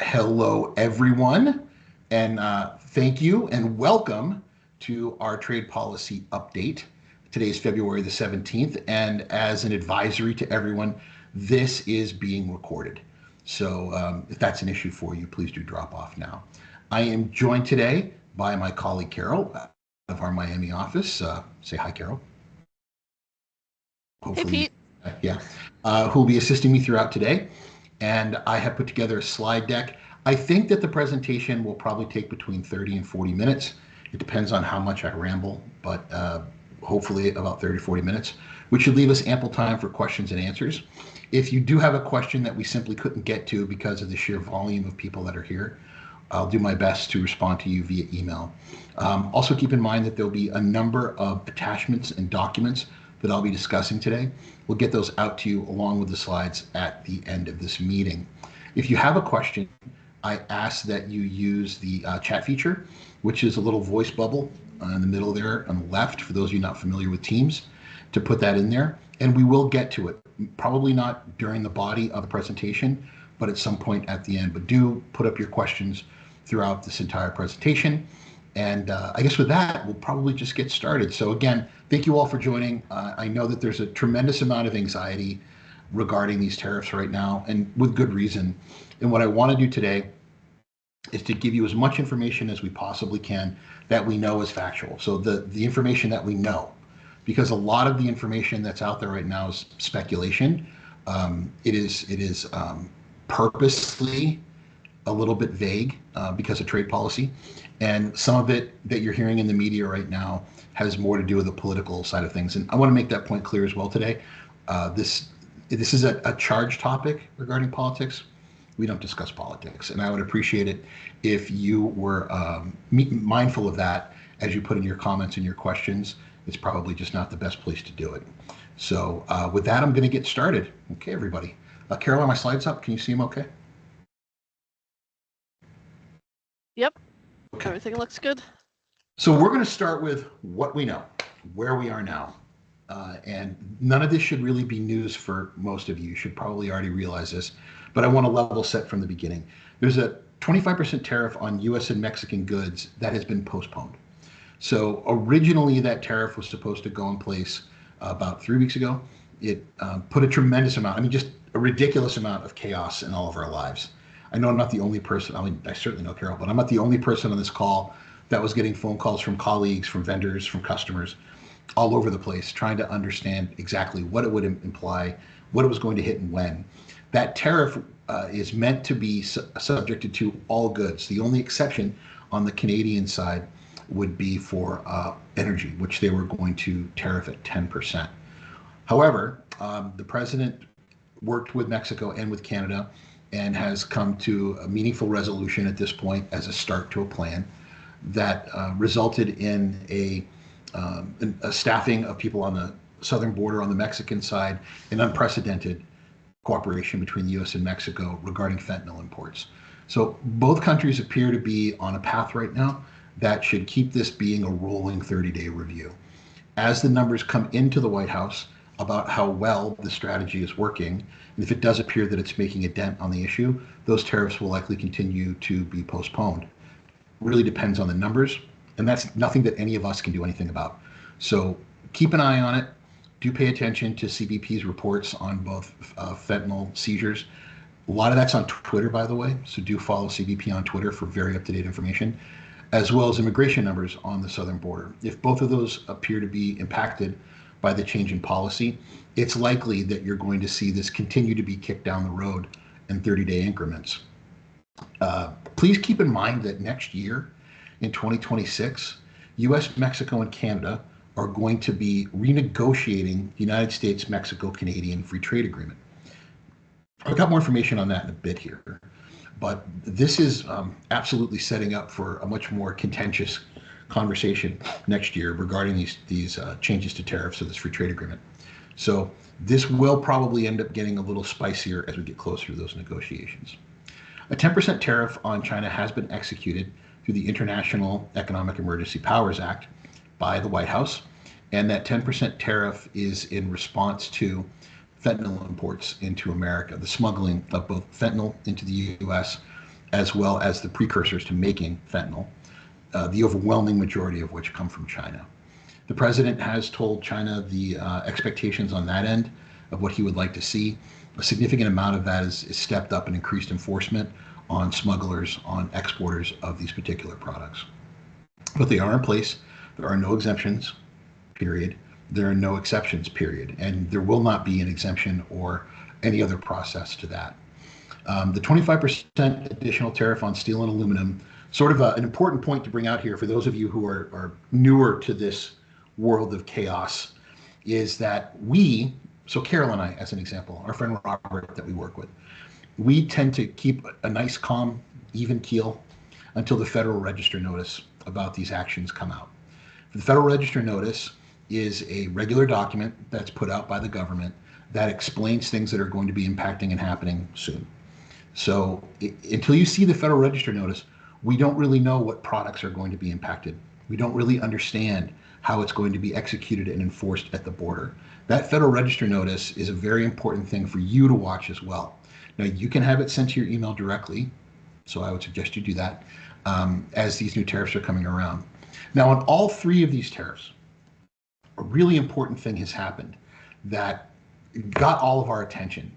Hello, everyone, and thank you and welcome to our trade policy update. Today is February the 17th, and as an advisory to everyone, this is being recorded. So if that's an issue for you, please do drop off now. I am joined today by my colleague Carol of our Miami office. Say hi, Carol. Hey, Hopefully, Pete. yeah, who will be assisting me throughout today. And I have put together a slide deck. I think that the presentation will probably take between 30 and 40 minutes. It depends on how much I ramble, but hopefully about 30 to 40 minutes, which should leave us ample time for questions and answers. If you do have a question that we simply couldn't get to because of the sheer volume of people that are here, I'll do my best to respond to you via email. Also, keep in mind that there'll be a number of attachments and documents that I'll be discussing today. We'll get those out to you along with the slides at the end of this meeting. If you have a question, I ask that you use the chat feature, which is a little voice bubble in the middle there on the left, for those of you not familiar with Teams, to put that in there. And we will get to it, probably not during the body of the presentation, but at some point at the end. But do put up your questions throughout this entire presentation. And I guess with that, we'll probably just get started. So again, thank you all for joining. I know that there's a tremendous amount of anxiety regarding these tariffs right now, and with good reason. And what I want to do today is to give you as much information as we possibly can that we know is factual. So the information that we know, because a lot of the information that's out there right now is speculation. It is purposely a little bit vague because of trade policy. And some of it that you're hearing in the media right now has more to do with the political side of things. And I want to make that point clear as well today. This is a charged topic regarding politics. We don't discuss politics. And I would appreciate it if you were mindful of that as you put in your comments and your questions. It's probably just not the best place to do it. So with that, I'm going to get started. Okay, everybody. Carol, are my slides up? Can you see them okay? Yep, Okay. everything looks good. So we're going to start with what we know, where we are now. And none of this should really be news for most of you. You should probably already realize this, but I want to level set from the beginning. There's a 25% tariff on US and Mexican goods that has been postponed. So originally that tariff was supposed to go in place about 3 weeks ago. It put a tremendous amount, I mean, just a ridiculous amount of chaos in all of our lives. I know I'm not the only person, I mean, I certainly know Carol, but I'm not the only person on this call that was getting phone calls from colleagues, from vendors, from customers all over the place, trying to understand exactly what it would imply, what it was going to hit and when. That tariff is meant to be subjected to all goods. The only exception on the Canadian side would be for energy, which they were going to tariff at 10%. However, the president worked with Mexico and with Canada and has come to a meaningful resolution at this point as a start to a plan that resulted in a staffing of people on the southern border on the Mexican side, and unprecedented cooperation between the U.S. and Mexico regarding fentanyl imports. So both countries appear to be on a path right now that should keep this being a rolling 30-day review. As the numbers come into the White House about how well the strategy is working, and if it does appear that it's making a dent on the issue, those tariffs will likely continue to be postponed. Really depends on the numbers, and that's nothing that any of us can do anything about. So keep an eye on it. Do pay attention to CBP's reports on both fentanyl seizures. A lot of that's on Twitter, by the way, so do follow CBP on Twitter for very up-to-date information, as well as immigration numbers on the southern border. If both of those appear to be impacted by the change in policy, it's likely that you're going to see this continue to be kicked down the road in 30-day increments. Please keep in mind that next year, in 2026, US, Mexico, and Canada are going to be renegotiating the United States Mexico Canadian Free Trade Agreement. I've got more information on that in a bit here, but this is absolutely setting up for a much more contentious conversation next year regarding these changes to tariffs of this free trade agreement. So this will probably end up getting a little spicier as we get closer to those negotiations. A 10% tariff on China has been executed through the International Economic Emergency Powers Act by the White House, and that 10% tariff is in response to fentanyl imports into America, the smuggling of both fentanyl into the U.S. as well as the precursors to making fentanyl, the overwhelming majority of which come from China. The president has told China the expectations on that end of what he would like to see. A significant amount of that is stepped up and increased enforcement on smugglers, on exporters of these particular products. But they are in place. There are no exemptions, period. There are no exceptions, period. And there will not be an exemption or any other process to that. The 25% additional tariff on steel and aluminum, sort of an important point to bring out here for those of you who are newer to this world of chaos, is that so Carol and I, as an example, our friend Robert that we work with, we tend to keep a nice, calm, even keel until the Federal Register notice about these actions come out. The Federal Register notice is a regular document that's put out by the government that explains things that are going to be impacting and happening soon. So until you see the Federal Register notice, we don't really know what products are going to be impacted. We don't really understand how it's going to be executed and enforced at the border. That Federal Register notice is a very important thing for you to watch as well. Now, you can have it sent to your email directly, so I would suggest you do that as these new tariffs are coming around. Now, on all three of these tariffs, a really important thing has happened that got all of our attention.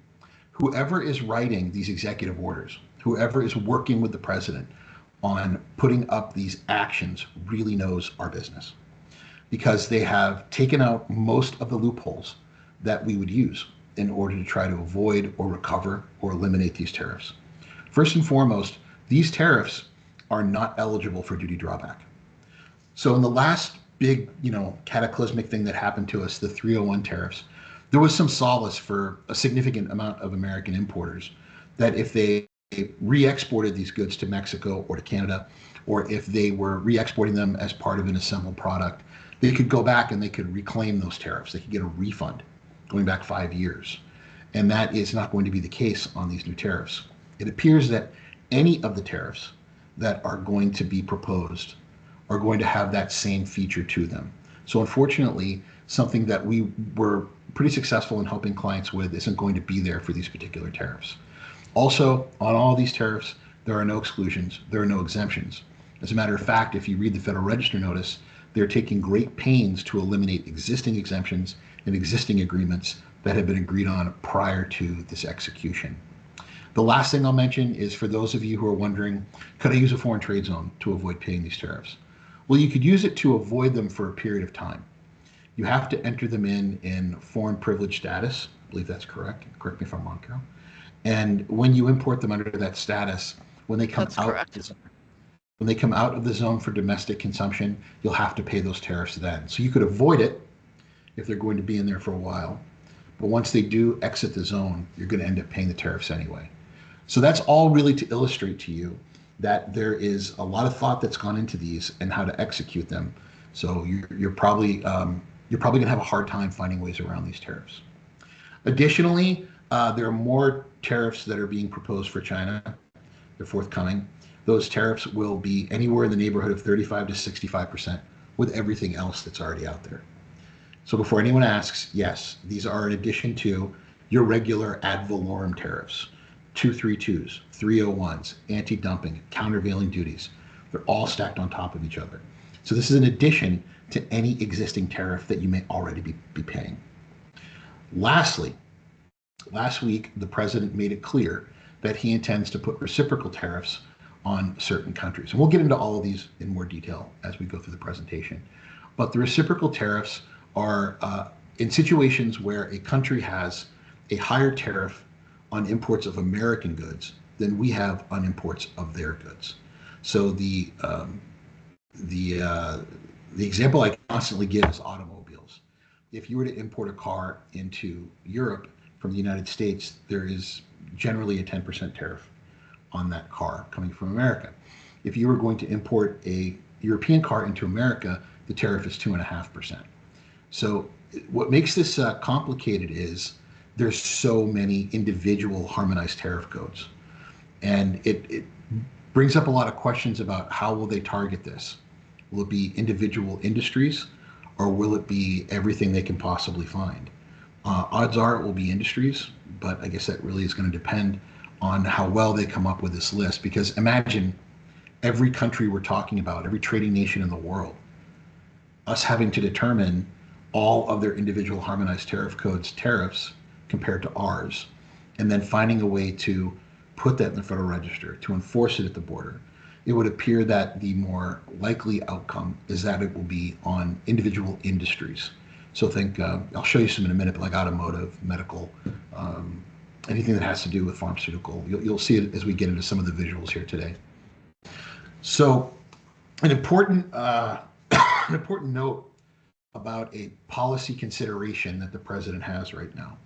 Whoever is writing these executive orders, whoever is working with the president on putting up these actions really knows our business, because they have taken out most of the loopholes that we would use in order to try to avoid or recover or eliminate these tariffs. First and foremost, these tariffs are not eligible for duty drawback. So in the last big, cataclysmic thing that happened to us, the 301 tariffs, there was some solace for a significant amount of American importers that if they re-exported these goods to Mexico or to Canada, or if they were re-exporting them as part of an assembled product, they could go back and they could reclaim those tariffs. They could get a refund going back 5 years. And that is not going to be the case on these new tariffs. It appears that any of the tariffs that are going to be proposed are going to have that same feature to them. So unfortunately, something that we were pretty successful in helping clients with isn't going to be there for these particular tariffs. Also, on all these tariffs, there are no exclusions, there are no exemptions. As a matter of fact, if you read the Federal Register notice, they're taking great pains to eliminate existing exemptions and existing agreements that have been agreed on prior to this execution. The last thing I'll mention is for those of you who are wondering, could I use a foreign trade zone to avoid paying these tariffs? Well, you could use it to avoid them for a period of time. You have to enter them in foreign privilege status. I believe that's correct. Correct me if I'm wrong, Carol. And when you import them under that status, when they come That's out, correct. when they come out of the zone for domestic consumption, you'll have to pay those tariffs then. So you could avoid it if they're going to be in there for a while. But once they do exit the zone, you're going to end up paying the tariffs anyway. So that's all really to illustrate to you that there is a lot of thought that's gone into these and how to execute them. So you're probably going to have a hard time finding ways around these tariffs. Additionally, there are more tariffs that are being proposed for China. They're forthcoming. Those tariffs will be anywhere in the neighborhood of 35 to 65% with everything else that's already out there. So before anyone asks, yes, these are in addition to your regular ad valorem tariffs, 232s, 301s, anti-dumping, countervailing duties. They're all stacked on top of each other. So this is in addition to any existing tariff that you may already be paying. Lastly, last week, the president made it clear that he intends to put reciprocal tariffs on certain countries. And we'll get into all of these in more detail as we go through the presentation. But the reciprocal tariffs are in situations where a country has a higher tariff on imports of American goods than we have on imports of their goods. So the example I constantly give is automobiles. If you were to import a car into Europe from the United States, there is generally a 10% tariff on that car coming from America. If you were going to import a European car into America, the tariff is 2.5%. So what makes this complicated is there's so many individual harmonized tariff codes. And it brings up a lot of questions about how will they target this? Will it be individual industries, or will it be everything they can possibly find? Odds are it will be industries, but I guess that really is going to depend on how well they come up with this list. Because imagine every country we're talking about, every trading nation in the world, us having to determine all of their individual harmonized tariff codes tariffs compared to ours, and then finding a way to put that in the Federal Register, to enforce it at the border. It would appear that the more likely outcome is that it will be on individual industries. So think, I'll show you some in a minute, but like automotive, medical, anything that has to do with pharmaceutical. You'll see it as we get into some of the visuals here today. So an important an important note about a policy consideration that the president has right now.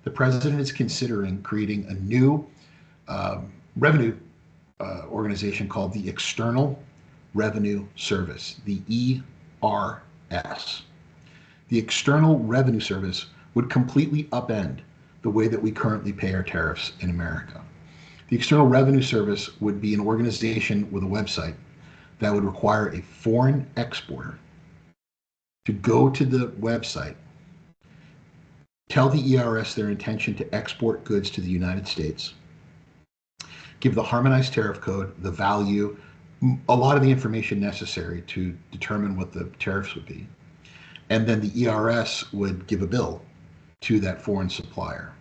The president is considering creating a new revenue organization called the External Revenue Service, the ERS. The External Revenue Service would completely upend the way that we currently pay our tariffs in America. The External Revenue Service would be an organization with a website that would require a foreign exporter to go to the website, tell the ERS their intention to export goods to the United States, give the harmonized tariff code, the value, a lot of the information necessary to determine what the tariffs would be. And then the ERS would give a bill to that foreign supplier.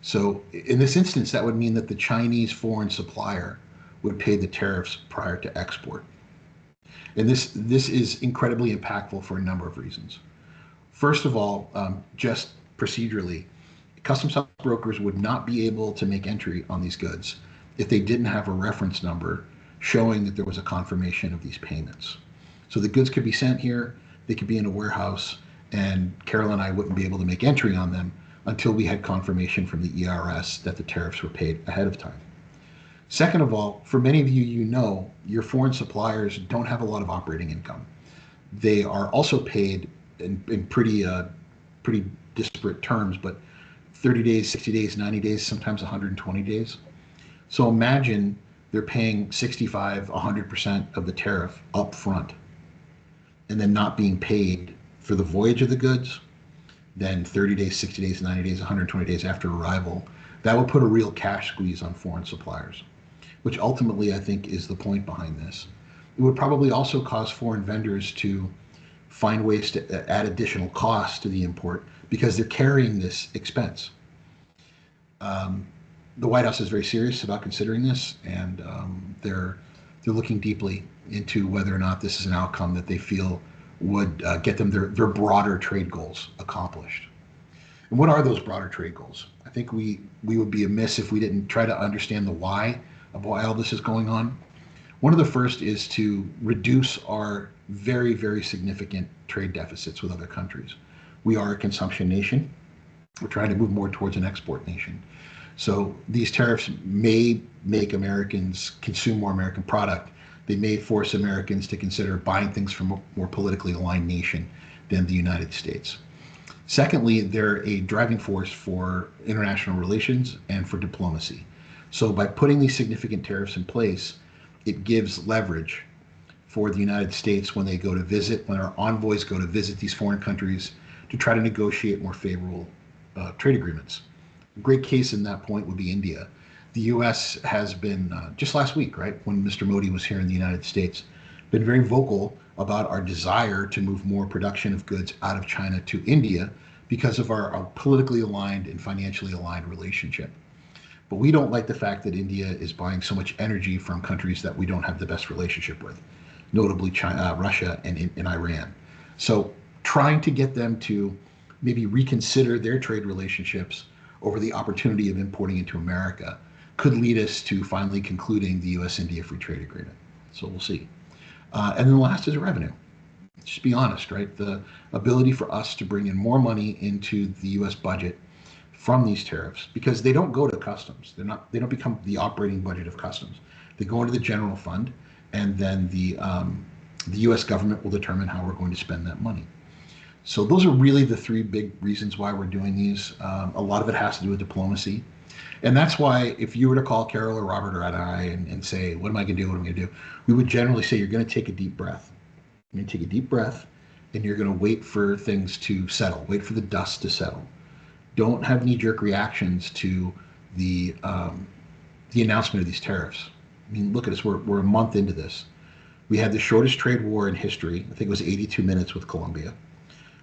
So in this instance, that would mean that the Chinese foreign supplier would pay the tariffs prior to export. And this is incredibly impactful for a number of reasons. First of all, just procedurally, customs house brokers would not be able to make entry on these goods if they didn't have a reference number showing that there was a confirmation of these payments. So the goods could be sent here, they could be in a warehouse, and Carol and I wouldn't be able to make entry on them until we had confirmation from the ERS that the tariffs were paid ahead of time. Second of all, for many of you, you know, your foreign suppliers don't have a lot of operating income. They are also paid in pretty disparate terms, but 30 days, 60 days, 90 days, sometimes 120 days. So imagine they're paying 65, 100% of the tariff up front and then not being paid for the voyage of the goods, then 30 days, 60 days, 90 days, 120 days after arrival. That would put a real cash squeeze on foreign suppliers, which ultimately I think is the point behind this. It would probably also cause foreign vendors to find ways to add additional costs to the import because they're carrying this expense. The White House is very serious about considering this, and they're looking deeply into whether or not this is an outcome that they feel would get them their broader trade goals accomplished. And what are those broader trade goals? I think we would be amiss if we didn't try to understand the why of why all this is going on. One of the first is to reduce our very, very significant trade deficits with other countries. We are a consumption nation. We're trying to move more towards an export nation. So these tariffs may make Americans consume more American product. They may force Americans to consider buying things from a more politically aligned nation than the United States. Secondly, they're a driving force for international relations and for diplomacy. So by putting these significant tariffs in place, it gives leverage for the United States when they go to visit, when our envoys go to visit these foreign countries to try to negotiate more favorable trade agreements. A great case in that point would be India. The U.S. has been, just last week, right, when Mr. Modi was here in the United States, been very vocal about our desire to move more production of goods out of China to India because of our politically aligned and financially aligned relationship. But we don't like the fact that India is buying so much energy from countries that we don't have the best relationship with, notably China, Russia, and Iran. So trying to get them to maybe reconsider their trade relationships over the opportunity of importing into America could lead us to finally concluding the U.S.-India Free Trade Agreement. So we'll see. And then the last is revenue. Just be honest, right? The ability for us to bring in more money into the U.S. budget from these tariffs, because they don't go to customs. They don't become the operating budget of customs. They go into the general fund, and then the U.S. government will determine how we're going to spend that money. So those are really the three big reasons why we're doing these. A lot of it has to do with diplomacy. And that's why if you were to call Carol or Robert or I and say, what am I going to do? What am I going to do? We would generally say, you're going to take a deep breath. You're going to take a deep breath, and you're going to wait for things to settle. Wait for the dust to settle. Don't have knee-jerk reactions to the the announcement of these tariffs. I mean, look at us. We're a month into this. We had the shortest trade war in history. I think it was 82 minutes with Colombia.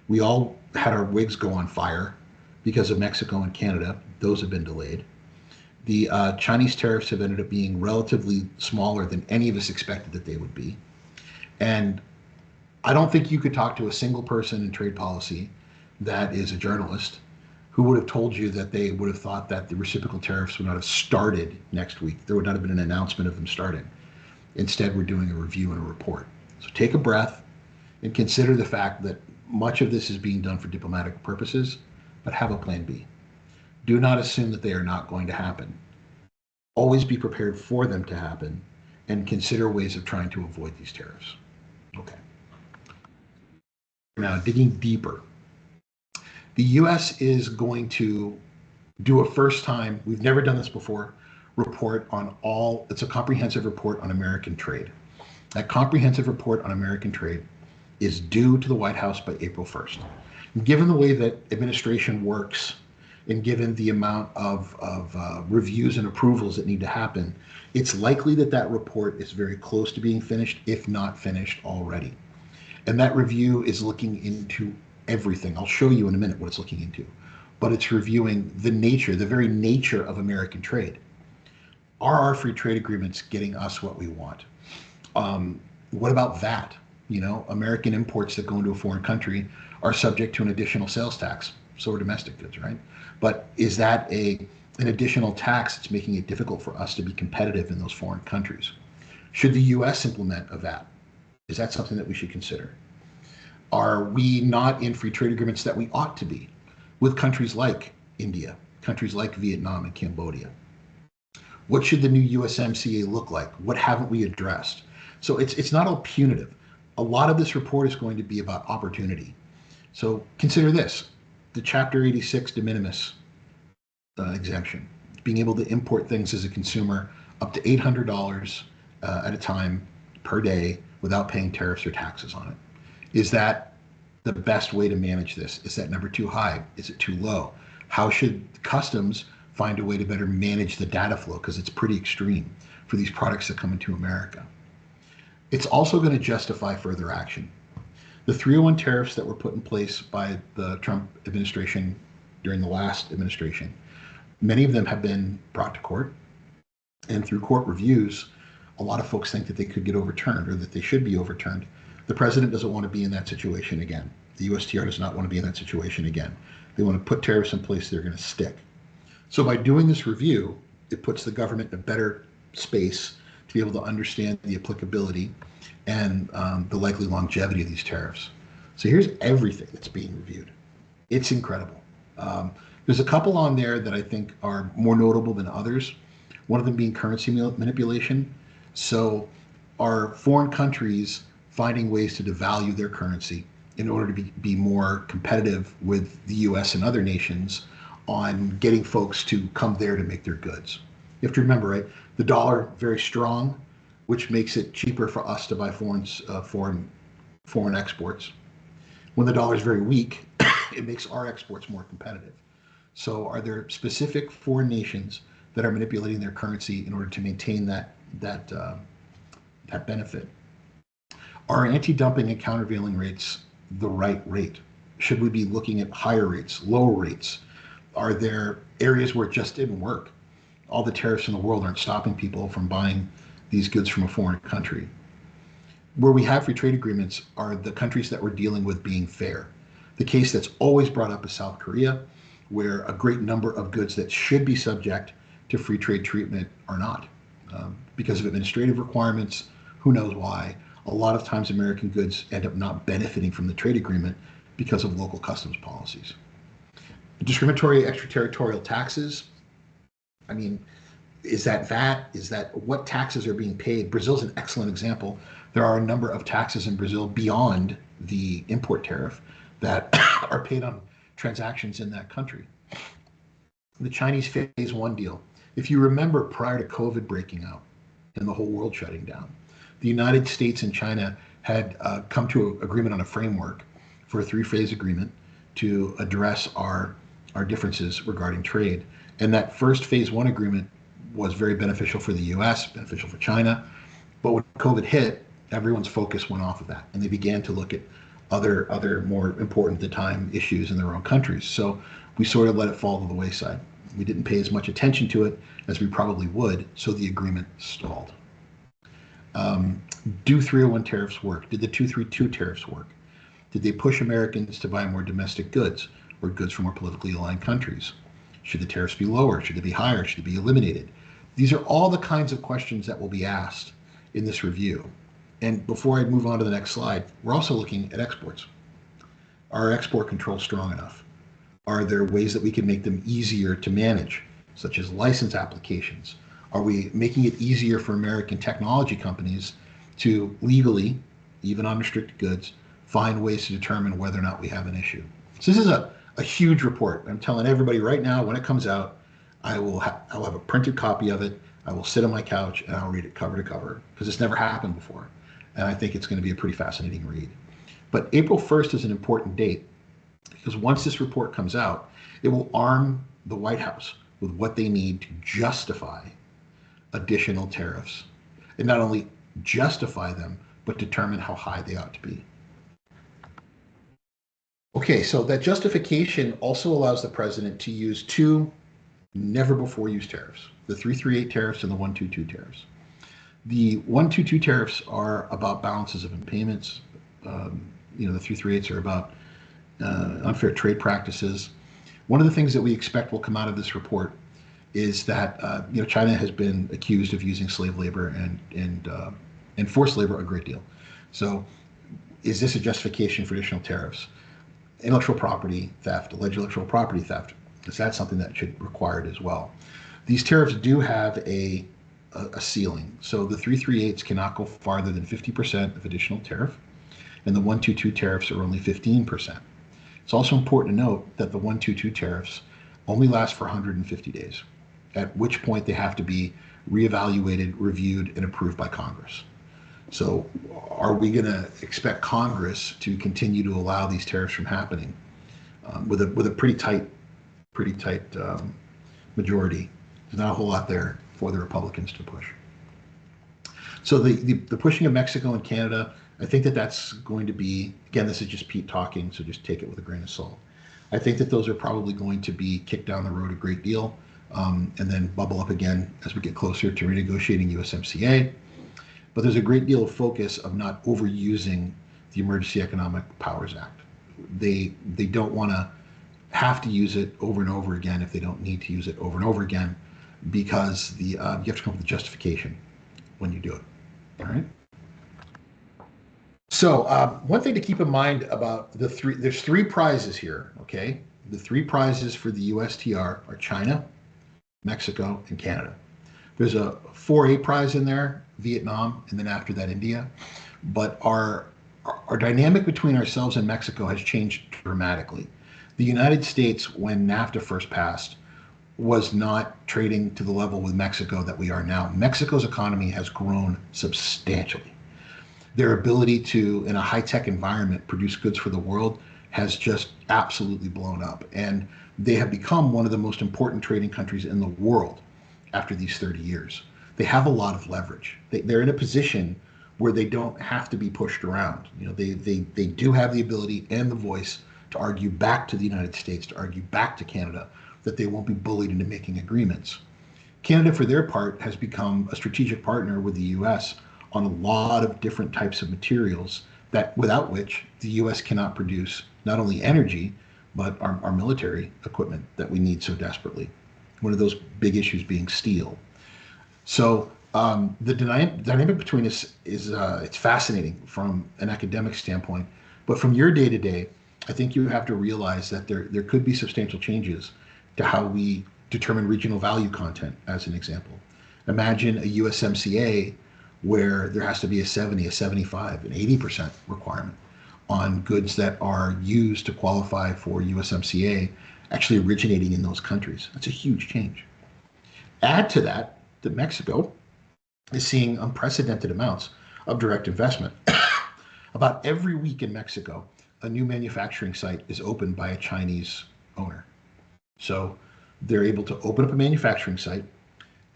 We all had our wigs go on fire because of Mexico and Canada. Those have been delayed. The Chinese tariffs have ended up being relatively smaller than any of us expected that they would be. And I don't think you could talk to a single person in trade policy that is a journalist who would have told you that they would have thought that the reciprocal tariffs would not have started next week. There would not have been an announcement of them starting. Instead, we're doing a review and a report. So take a breath and consider the fact that much of this is being done for diplomatic purposes, but have a plan B. Do not assume that they are not going to happen. Always be prepared for them to happen and consider ways of trying to avoid these tariffs. Okay. Now, digging deeper, the US is going to do a first time, we've never done this before, report on it's a comprehensive report on American trade. That comprehensive report on American trade is due to the White House by April 1st. And given the way that administration works, and given the amount of reviews and approvals that need to happen, it's likely that that report is very close to being finished, if not finished already. And that review is looking into everything. I'll show you in a minute what it's looking into. But it's reviewing the very nature of American trade. Are our free trade agreements getting us what we want? What about VAT? You know, American imports that go into a foreign country are subject to an additional sales tax. So are domestic goods, right? But is that an additional tax that's making it difficult for us to be competitive in those foreign countries? Should the US implement a VAT? Is that something that we should consider? Are we not in free trade agreements that we ought to be with countries like India, countries like Vietnam and Cambodia? What should the new USMCA look like? What haven't we addressed? So it's not all punitive. A lot of this report is going to be about opportunity. So consider this, the Chapter 86 de minimis exemption, being able to import things as a consumer up to $800 at a time per day without paying tariffs or taxes on it. Is that the best way to manage this? Is that number too high? Is it too low? How should customs find a way to better manage the data flow? Because it's pretty extreme for these products that come into America. It's also going to justify further action. The 301 tariffs that were put in place by the Trump administration during the last administration, many of them have been brought to court. And through court reviews, a lot of folks think that they could get overturned or that they should be overturned. The president doesn't want to be in that situation again. The USTR does not want to be in that situation again. They want to put tariffs in place that are going to stick. So by doing this review, it puts the government in a better space to be able to understand the applicability and the likely longevity of these tariffs. So here's everything that's being reviewed. It's incredible. There's a couple on there that I think are more notable than others. One of them being currency manipulation. So are foreign countries finding ways to devalue their currency in order to be more competitive with the US and other nations on getting folks to come there to make their goods? You have to remember, right? The dollar very strong, which makes it cheaper for us to buy foreign exports. When the dollar is very weak, it makes our exports more competitive. So, are there specific foreign nations that are manipulating their currency in order to maintain that benefit? Are anti-dumping and countervailing rates the right rate? Should we be looking at higher rates, lower rates? Are there areas where it just didn't work? All the tariffs in the world aren't stopping people from buying these goods from a foreign country. Where we have free trade agreements are the countries that we're dealing with being fair. The case that's always brought up is South Korea, where a great number of goods that should be subject to free trade treatment are not. Because of administrative requirements, who knows why. A lot of times American goods end up not benefiting from the trade agreement because of local customs policies. Discriminatory extraterritorial taxes. I mean, is that VAT? Is that what taxes are being paid? Brazil's an excellent example. There are a number of taxes in Brazil beyond the import tariff that are paid on transactions in that country. The Chinese phase one deal. If you remember, prior to COVID breaking out and the whole world shutting down, the United States and China had come to an agreement on a framework for a three-phase agreement to address our differences regarding trade. And that first phase one agreement was very beneficial for the US, beneficial for China. But when COVID hit, everyone's focus went off of that, and they began to look at other more important at the time issues in their own countries. So we sort of let it fall to the wayside. We didn't pay as much attention to it as we probably would, so the agreement stalled. Do 301 tariffs work? Did the 232 tariffs work? Did they push Americans to buy more domestic goods or goods from more politically aligned countries? Should the tariffs be lower? Should they be higher? Should they be eliminated? These are all the kinds of questions that will be asked in this review. And before I move on to the next slide, we're also looking at exports. Are export controls strong enough? Are there ways that we can make them easier to manage, such as license applications? Are we making it easier for American technology companies to legally, even on restricted goods, find ways to determine whether or not we have an issue? So this is a huge report. I'm telling everybody right now, when it comes out, I'll have a printed copy of it. I will sit on my couch and I'll read it cover to cover, because it's never happened before. And I think it's going to be a pretty fascinating read. But April 1st is an important date, because once this report comes out, it will arm the White House with what they need to justify additional tariffs. And not only justify them, but determine how high they ought to be. Okay, so that justification also allows the president to use two never before used tariffs, the 338 tariffs and the 122 tariffs. The 122 tariffs are about balances of payments. The 338s are about unfair trade practices. One of the things that we expect will come out of this report is that China has been accused of using slave labor and forced labor a great deal. So is this a justification for additional tariffs? Intellectual property theft, alleged intellectual property theft, is that something that should be required as well? These tariffs do have a ceiling. So the 338s cannot go farther than 50% of additional tariff, and the 122 tariffs are only 15%. It's also important to note that the 122 tariffs only last for 150 days, at which point they have to be reevaluated, reviewed, and approved by Congress. So are we going to expect Congress to continue to allow these tariffs from happening with a pretty tight majority? There's not a whole lot there for the Republicans to push. So the pushing of Mexico and Canada, I think that's going to be, again, this is just Pete talking, so just take it with a grain of salt. I think that those are probably going to be kicked down the road a great deal, and then bubble up again as we get closer to renegotiating USMCA. But there's a great deal of focus of not overusing the Emergency Economic Powers Act. They don't want to have to use it over and over again if they don't need to use it over and over again, because you have to come up with a justification when you do it. All right. So one thing to keep in mind about there's three prizes here. Okay, the three prizes for the USTR are China, Mexico, and Canada. There's a 4A prize in there, Vietnam, and then after that, India. But our dynamic between ourselves and Mexico has changed dramatically. The United States, when NAFTA first passed, was not trading to the level with Mexico that we are now. Mexico's economy has grown substantially. Their ability to, in a high-tech environment, produce goods for the world has just absolutely blown up. And they have become one of the most important trading countries in the world after these 30 years. They have a lot of leverage. They're in a position where they don't have to be pushed around. They do have the ability and the voice to argue back to the United States, to argue back to Canada, that they won't be bullied into making agreements. Canada, for their part, has become a strategic partner with the U.S. on a lot of different types of materials that without which the U.S. cannot produce not only energy, but our military equipment that we need so desperately. One of those big issues being steel. So the dynamic between us is it's fascinating from an academic standpoint, but from your day to day, I think you have to realize that there could be substantial changes to how we determine regional value content, as an example. Imagine a USMCA where there has to be a 70, a 75, an 80% requirement on goods that are used to qualify for USMCA actually originating in those countries. That's a huge change. Add to that Mexico is seeing unprecedented amounts of direct investment. About every week in Mexico, a new manufacturing site is opened by a Chinese owner. So they're able to open up a manufacturing site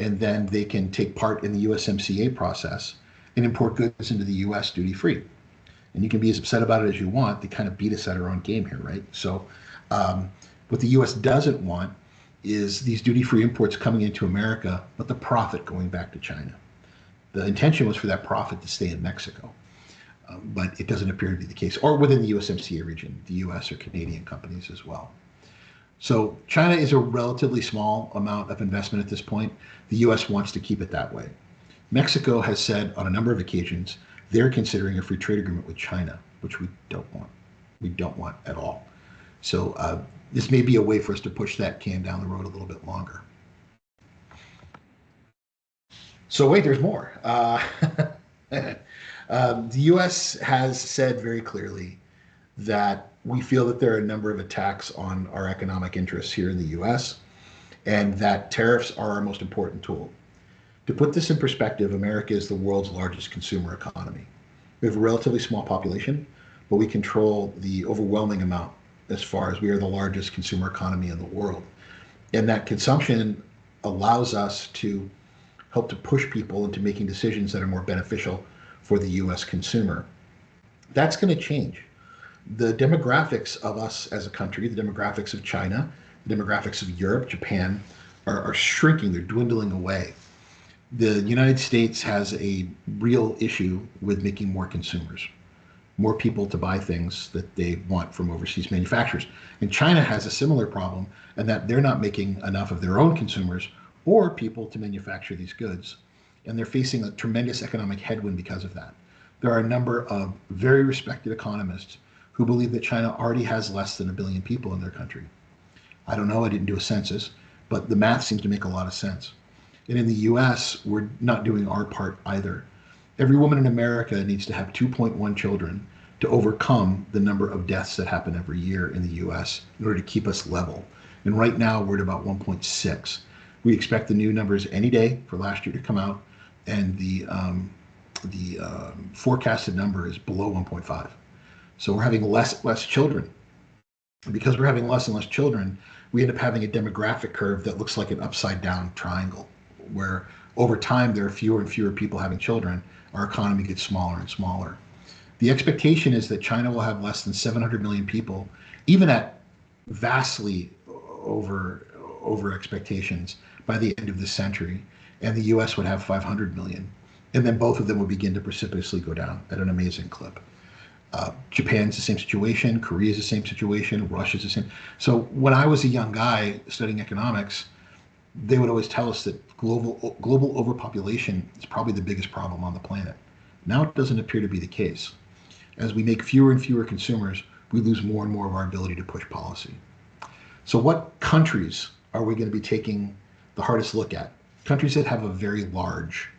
and then they can take part in the USMCA process and import goods into the US duty free. And you can be as upset about it as you want. They kind of beat us at our own game here, right? So, what the US doesn't want is these duty free imports coming into America, but the profit going back to China. The intention was for that profit to stay in Mexico, but it doesn't appear to be the case, or within the USMCA region, the US or Canadian companies as well. So China is a relatively small amount of investment at this point. The US wants to keep it that way. Mexico has said on a number of occasions they're considering a free trade agreement with China, which we don't want. We don't want at all. So this may be a way for us to push that can down the road a little bit longer. So wait, there's more. The U.S. has said very clearly that we feel that there are a number of attacks on our economic interests here in the U.S. and that tariffs are our most important tool. To put this in perspective, America is the world's largest consumer economy. We have a relatively small population, but we control the overwhelming amount as far as we are the largest consumer economy in the world. And that consumption allows us to help to push people into making decisions that are more beneficial for the US consumer. That's going to change. The demographics of us as a country, the demographics of China, the demographics of Europe, Japan, are shrinking, they're dwindling away. The United States has a real issue with making more consumers, more people to buy things that they want from overseas manufacturers. And China has a similar problem in that they're not making enough of their own consumers or people to manufacture these goods. And they're facing a tremendous economic headwind because of that. There are a number of very respected economists who believe that China already has less than 1 billion people in their country. I don't know, I didn't do a census, but the math seems to make a lot of sense. And in the US, we're not doing our part either. Every woman in America needs to have 2.1 children to overcome the number of deaths that happen every year in the US in order to keep us level. And right now we're at about 1.6. We expect the new numbers any day for last year to come out, and the forecasted number is below 1.5. So we're having less children. And because we're having less and less children, we end up having a demographic curve that looks like an upside down triangle, where over time there are fewer and fewer people having children. Our economy gets smaller and smaller. The expectation is that China will have less than 700 million people, even at vastly over expectations by the end of this century, and the US would have 500 million. And then both of them would begin to precipitously go down at an amazing clip. Japan's the same situation, Korea's the same situation, Russia's the same. So when I was a young guy studying economics, they would always tell us that global overpopulation is probably the biggest problem on the planet. Now it doesn't appear to be the case. As we make fewer and fewer consumers, we lose more and more of our ability to push policy. So what countries are we going to be taking the hardest look at? Countries that have a very large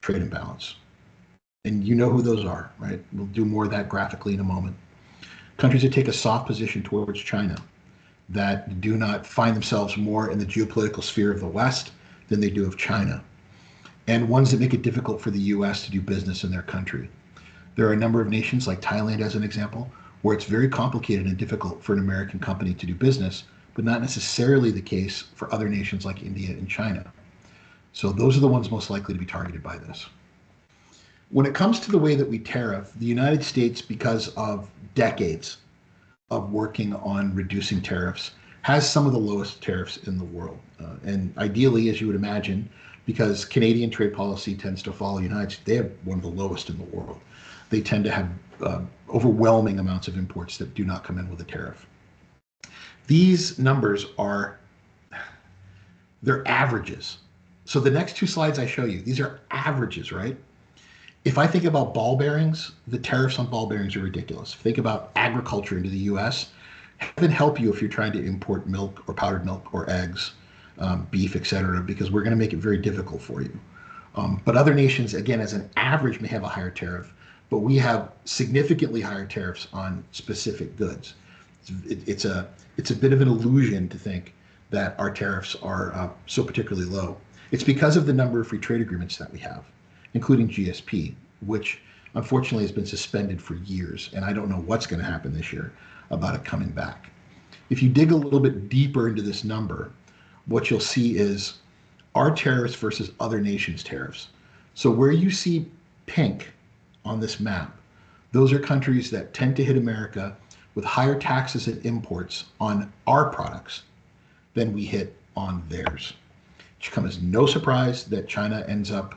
trade imbalance. And you know who those are, right? We'll do more of that graphically in a moment. Countries that take a soft position towards China, that do not find themselves more in the geopolitical sphere of the West than they do of China, and ones that make it difficult for the US to do business in their country. There are a number of nations, like Thailand as an example, where it's very complicated and difficult for an American company to do business, but not necessarily the case for other nations like India and China. So those are the ones most likely to be targeted by this. When it comes to the way that we tariff, the United States, because of decades of working on reducing tariffs, has some of the lowest tariffs in the world. And ideally, as you would imagine, because Canadian trade policy tends to follow the United States, they have one of the lowest in the world. They tend to have overwhelming amounts of imports that do not come in with a tariff. These numbers they're averages. So the next two slides I show you, these are averages, right? If I think about ball bearings, the tariffs on ball bearings are ridiculous. Think about agriculture into the US. Heaven help you if you're trying to import milk or powdered milk or eggs, beef, etc., because we're going to make it very difficult for you. But other nations, again, as an average, may have a higher tariff, but we have significantly higher tariffs on specific goods. It's a bit of an illusion to think that our tariffs are so particularly low. It's because of the number of free trade agreements that we have, including GSP, which unfortunately has been suspended for years, and I don't know what's going to happen this year about it coming back. If you dig a little bit deeper into this number, what you'll see is our tariffs versus other nations' tariffs. So where you see pink on this map, those are countries that tend to hit America with higher taxes and imports on our products than we hit on theirs. It should come as no surprise that China ends up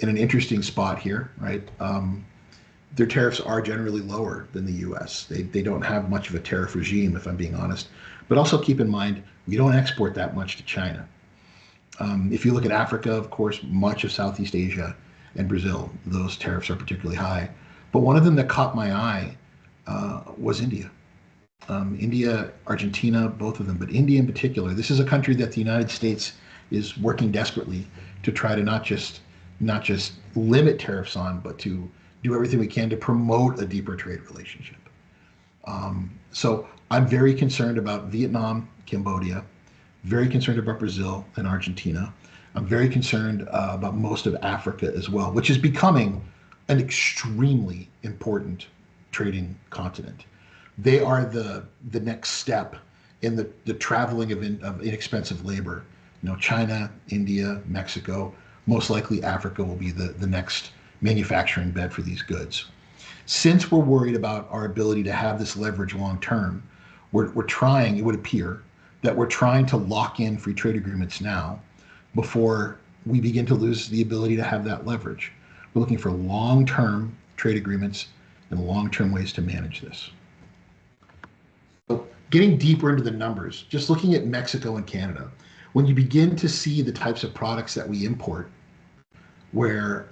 in an interesting spot here, right? Their tariffs are generally lower than the US. They don't have much of a tariff regime, if I'm being honest. But also keep in mind, we don't export that much to China. If you look at Africa, of course, much of Southeast Asia and Brazil, those tariffs are particularly high. But one of them that caught my eye was India. India, Argentina, both of them, but India in particular. This is a country that the United States is working desperately to try to not just limit tariffs on, but to do everything we can to promote a deeper trade relationship. So I'm very concerned about Vietnam, Cambodia, very concerned about Brazil and Argentina. I'm very concerned about most of Africa as well, which is becoming an extremely important trading continent. They are the next step in the traveling of inexpensive labor. You know, China, India, Mexico, most likely Africa will be the next manufacturing bed for these goods. Since we're worried about our ability to have this leverage long term, we're trying, it would appear, that we're trying to lock in free trade agreements now before we begin to lose the ability to have that leverage. We're looking for long-term trade agreements and long-term ways to manage this. So getting deeper into the numbers, just looking at Mexico and Canada, when you begin to see the types of products that we import, where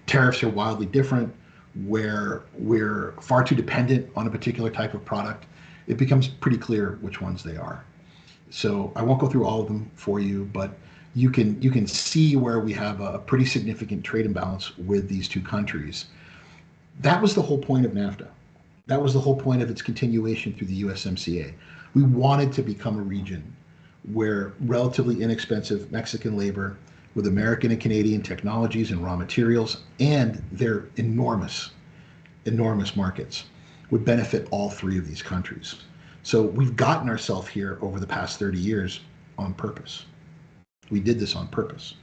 tariffs are wildly different, where we're far too dependent on a particular type of product, it becomes pretty clear which ones they are. So I won't go through all of them for you, but you can see where we have a pretty significant trade imbalance with these two countries. That was the whole point of NAFTA. That was the whole point of its continuation through the USMCA. We wanted to become a region where relatively inexpensive Mexican labor with American and Canadian technologies and raw materials and their enormous markets would benefit all three of these countries. So we've gotten ourselves here over the past 30 years on purpose. We did this on purpose.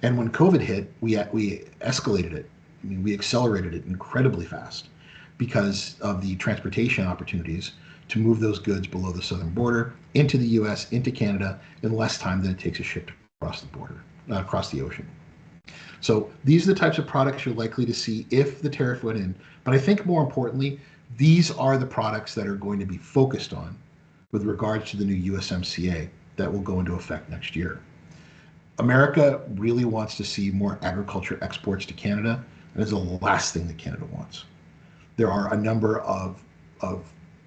And when COVID hit, we escalated it. I mean, we accelerated it incredibly fast because of the transportation opportunities to move those goods below the southern border into the US, into Canada, in less time than it takes a ship to cross the border, across the ocean. So these are the types of products you're likely to see if the tariff went in. But I think more importantly, these are the products that are going to be focused on with regards to the new USMCA that will go into effect next year. America really wants to see more agriculture exports to Canada, and it's the last thing that Canada wants. There are a number of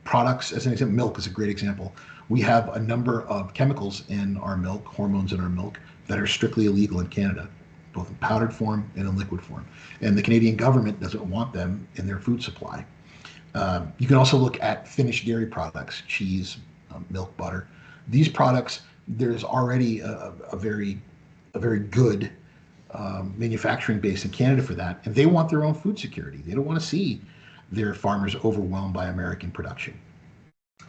products, as an example, milk is a great example. We have a number of chemicals in our milk, hormones in our milk, that are strictly illegal in Canada, both in powdered form and in liquid form. And the Canadian government doesn't want them in their food supply. You can also look at finished dairy products, cheese, milk, butter. These products, there's already a very good manufacturing base in Canada for that, and they want their own food security. They don't want to see their farmers overwhelmed by American production.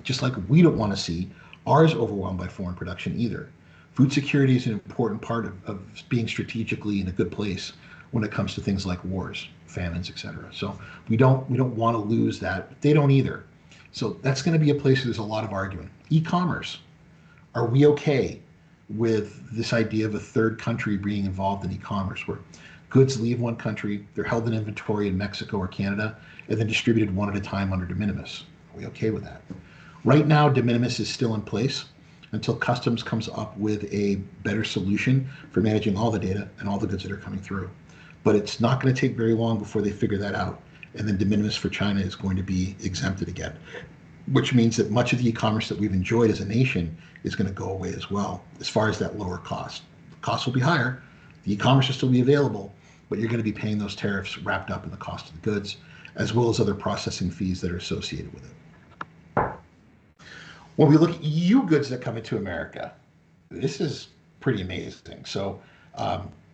Just like we don't want to see ours overwhelmed by foreign production either. Food security is an important part of being strategically in a good place when it comes to things like wars, famines, etc. So we don't want to lose that. They don't either. So that's going to be a place where there's a lot of argument. E-commerce. Are we okay with this idea of a third country being involved in e-commerce where goods leave one country, they're held in inventory in Mexico or Canada, and then distributed one at a time under de minimis? Are we okay with that? Right now, de minimis is still in place until customs comes up with a better solution for managing all the data and all the goods that are coming through. But it's not going to take very long before they figure that out. And then de minimis for China is going to be exempted again, which means that much of the e-commerce that we've enjoyed as a nation is going to go away as well, as far as that lower cost. The cost will be higher, the e-commerce will still be available, but you're going to be paying those tariffs wrapped up in the cost of the goods, as well as other processing fees that are associated with it. When we look at EU goods that come into America, this is pretty amazing. So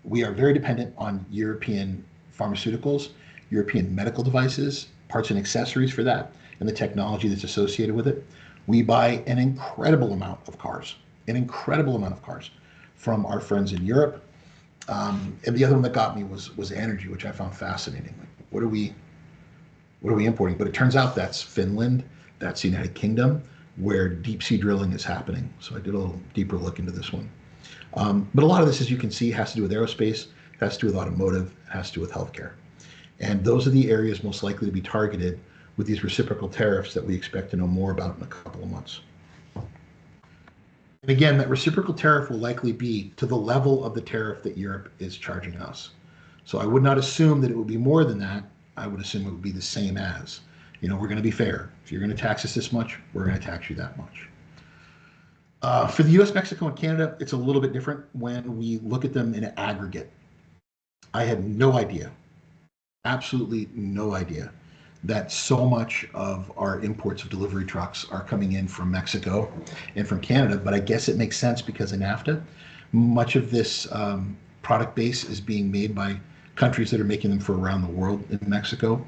we are very dependent on European pharmaceuticals, European medical devices, parts and accessories for that, and the technology that's associated with it. We buy an incredible amount of cars, from our friends in Europe. And the other one that got me was energy, which I found fascinating. Like, what are we importing? But it turns out that's Finland, that's the United Kingdom, where deep sea drilling is happening. So I did a little deeper look into this one. But a lot of this, as you can see, has to do with aerospace, has to do with automotive, has to do with healthcare. And those are the areas most likely to be targeted with these reciprocal tariffs that we expect to know more about in a couple of months. And again, that reciprocal tariff will likely be to the level of the tariff that Europe is charging us. So I would not assume that it would be more than that. I would assume it would be the same as. We're going to be fair. If you're going to tax us this much, we're going to tax you that much. For the US, Mexico, and Canada, it's a little bit different when we look at them in aggregate. I had no idea, absolutely no idea, that so much of our imports of delivery trucks are coming in from Mexico and from Canada, but I guess it makes sense because of NAFTA. Much of this product base is being made by countries that are making them for around the world in Mexico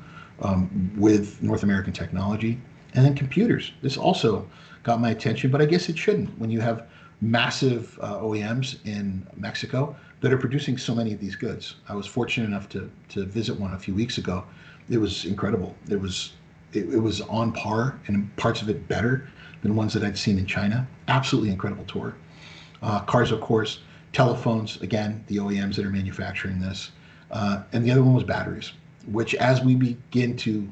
with North American technology. And then computers. This also got my attention, but I guess it shouldn't when you have massive OEMs in Mexico that are producing so many of these goods. I was fortunate enough to visit one a few weeks ago. It was incredible. It was on par, and in parts of it better than ones that I'd seen in China. Absolutely incredible tour. Cars, of course, telephones, again, the OEMs that are manufacturing this. And the other one was batteries, which as we begin to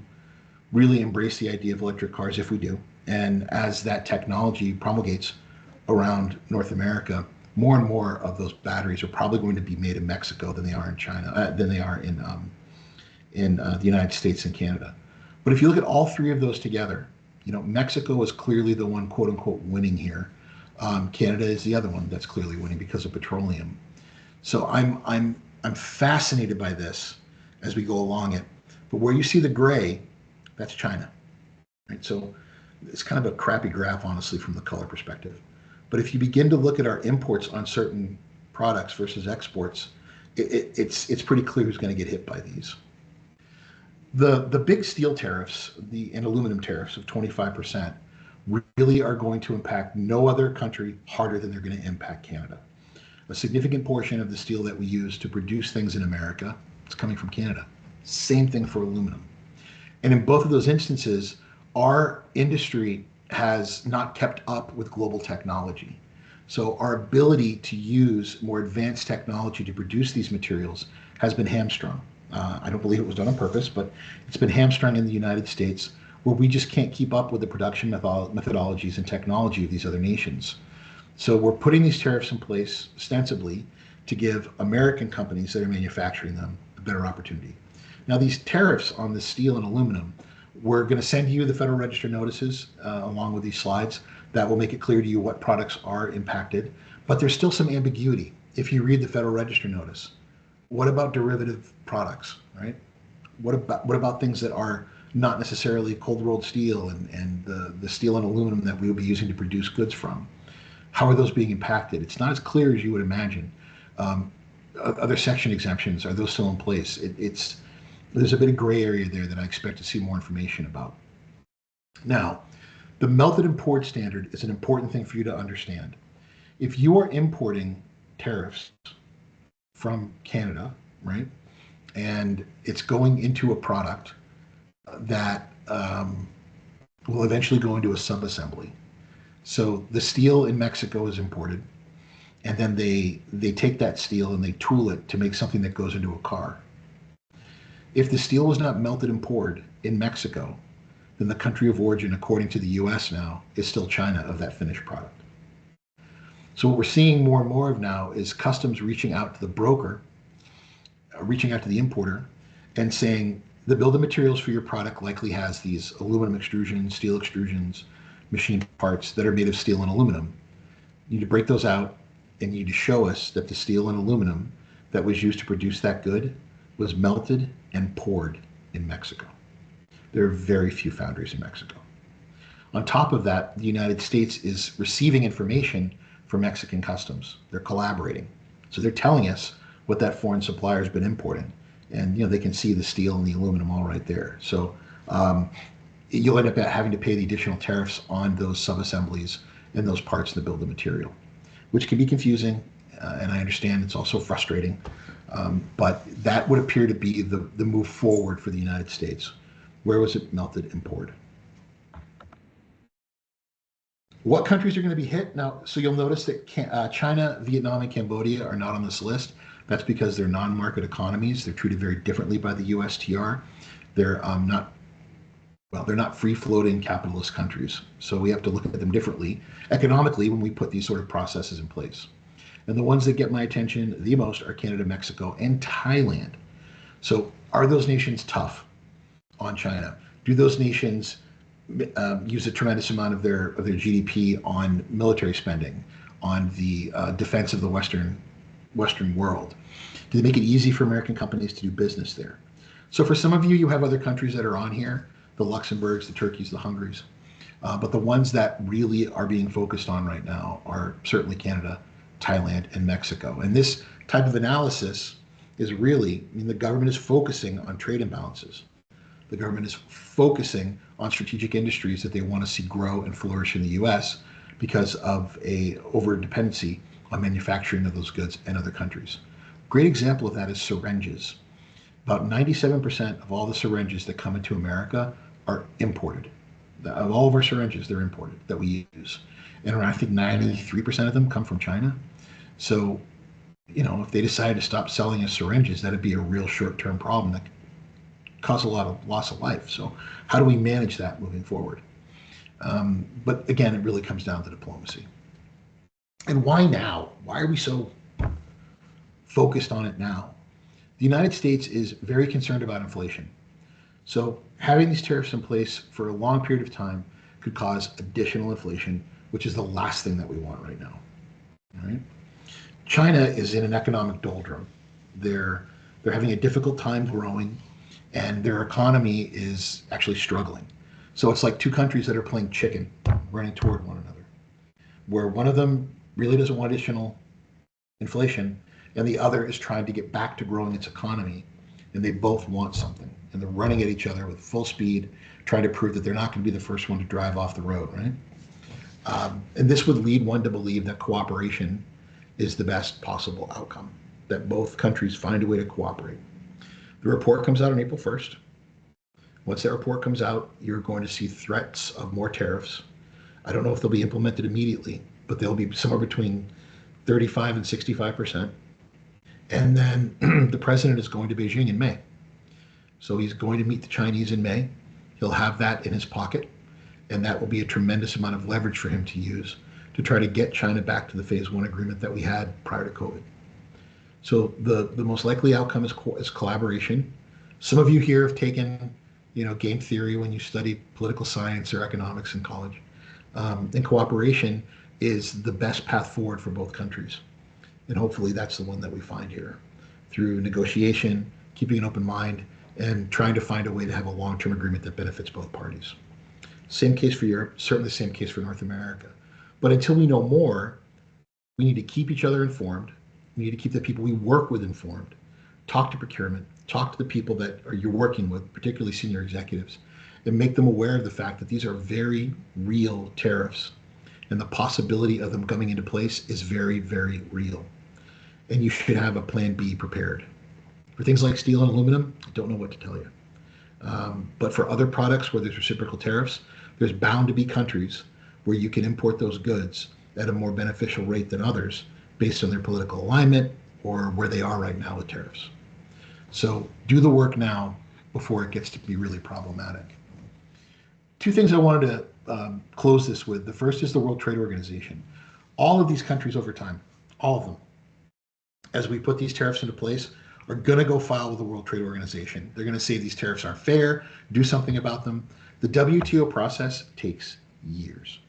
really embrace the idea of electric cars, if we do, and as that technology promulgates around North America, more and more of those batteries are probably going to be made in Mexico than they are in China, than they are in the United States and Canada. But if you look at all three of those together, Mexico is clearly the one, quote unquote, winning here. Canada is the other one that's clearly winning because of petroleum. So I'm fascinated by this as we go along it. But where you see the gray, that's China, right? So it's kind of a crappy graph, honestly, from the color perspective. But if you begin to look at our imports on certain products versus exports, it's pretty clear who's going to get hit by these. The big steel tariffs, and aluminum tariffs of 25%, really are going to impact no other country harder than they're going to impact Canada. A significant portion of the steel that we use to produce things in America is coming from Canada. Same thing for aluminum. And in both of those instances, our industry has not kept up with global technology. So our ability to use more advanced technology to produce these materials has been hamstrung. I don't believe it was done on purpose, but it's been hamstrung in the United States, where we just can't keep up with the production methodologies and technology of these other nations. So we're putting these tariffs in place ostensibly to give American companies that are manufacturing them a better opportunity. Now, these tariffs on the steel and aluminum, we're going to send you the Federal Register notices along with these slides that will make it clear to you what products are impacted, but there's still some ambiguity. If you read the Federal Register notice, what about derivative products, right? What about things that are not necessarily cold rolled steel and the steel and aluminum that we will be using to produce goods from? How are those being impacted? It's not as clear as you would imagine. Other section exemptions, are those still in place? There's a bit of gray area there that I expect to see more information about. Now, the melted import standard is an important thing for you to understand. If you are importing tariffs from Canada, right, and it's going into a product that will eventually go into a subassembly. So the steel in Mexico is imported, and then they take that steel and they tool it to make something that goes into a car. If the steel was not melted and poured in Mexico, then the country of origin, according to the US now, is still China of that finished product. So what we're seeing more and more of now is customs reaching out to the broker, reaching out to the importer, and saying, the bill of materials for your product likely has these aluminum extrusions, steel extrusions, machine parts that are made of steel and aluminum. You need to break those out, and you need to show us that the steel and aluminum that was used to produce that good was melted and poured in Mexico. There are very few foundries in Mexico. On top of that, the United States is receiving information from Mexican customs. They're collaborating. So they're telling us what that foreign supplier has been importing. And they can see the steel and the aluminum all right there. So you'll end up having to pay the additional tariffs on those subassemblies and those parts in the bill of material, which can be confusing. and I understand it's also frustrating. But that would appear to be the move forward for the United States. Where was it melted and poured? What countries are going to be hit? Now, so you'll notice that China, Vietnam, and Cambodia are not on this list. That's because they're non-market economies. They're treated very differently by the USTR. They're they're not free-floating capitalist countries. So we have to look at them differently economically when we put these sort of processes in place. And the ones that get my attention the most are Canada, Mexico, and Thailand. So are those nations tough on China? Do those nations use a tremendous amount of their GDP on military spending, on the defense of the Western world? Do they make it easy for American companies to do business there? So for some of you, you have other countries that are on here, the Luxembourgs, the Turkeys, the Hungaries. But the ones that really are being focused on right now are certainly Canada, Thailand, and Mexico. And this type of analysis is really, the government is focusing on trade imbalances. The government is focusing on strategic industries that they want to see grow and flourish in the U.S. because of a over-dependency on manufacturing of those goods in other countries. Great example of that is syringes. About 97% of all the syringes that come into America are imported. Of all of our syringes, they're imported that we use. And around, I think 93% of them come from China. So, if they decided to stop selling us syringes, that'd be a real short-term problem that cause a lot of loss of life. So how do we manage that moving forward? But again, it really comes down to diplomacy. And why now? Why are we so focused on it now? The United States is very concerned about inflation. So having these tariffs in place for a long period of time could cause additional inflation, which is the last thing that we want right now. All right? China is in an economic doldrum. They're having a difficult time growing, and their economy is actually struggling. So it's like two countries that are playing chicken, running toward one another, where one of them really doesn't want additional inflation, and the other is trying to get back to growing its economy, and they both want something, and they're running at each other with full speed, trying to prove that they're not going to be the first one to drive off the road, right? And this would lead one to believe that cooperation is the best possible outcome, that both countries find a way to cooperate. The report comes out on April 1st. Once that report comes out, you're going to see threats of more tariffs. I don't know if they'll be implemented immediately, but they'll be somewhere between 35 and 65%. And then the president is going to Beijing in May. So he's going to meet the Chinese in May. He'll have that in his pocket, and that will be a tremendous amount of leverage for him to use to try to get China back to the phase one agreement that we had prior to COVID. So the most likely outcome is collaboration. Some of you here have taken, game theory when you study political science or economics in college. And cooperation is the best path forward for both countries. And hopefully that's the one that we find here through negotiation, keeping an open mind, and trying to find a way to have a long-term agreement that benefits both parties. Same case for Europe, certainly the same case for North America. But until we know more, we need to keep each other informed. We need to keep the people we work with informed. Talk to procurement, talk to the people that you're working with, particularly senior executives, and make them aware of the fact that these are very real tariffs, and the possibility of them coming into place is very, very real. And you should have a plan B prepared. For things like steel and aluminum, I don't know what to tell you. But for other products where there's reciprocal tariffs, there's bound to be countries where you can import those goods at a more beneficial rate than others based on their political alignment or where they are right now with tariffs. So do the work now before it gets to be really problematic. Two things I wanted to close this with. The first is the World Trade Organization. All of these countries over time, all of them, as we put these tariffs into place, are going to go file with the World Trade Organization. They're going to say these tariffs aren't fair, do something about them. The WTO process takes years.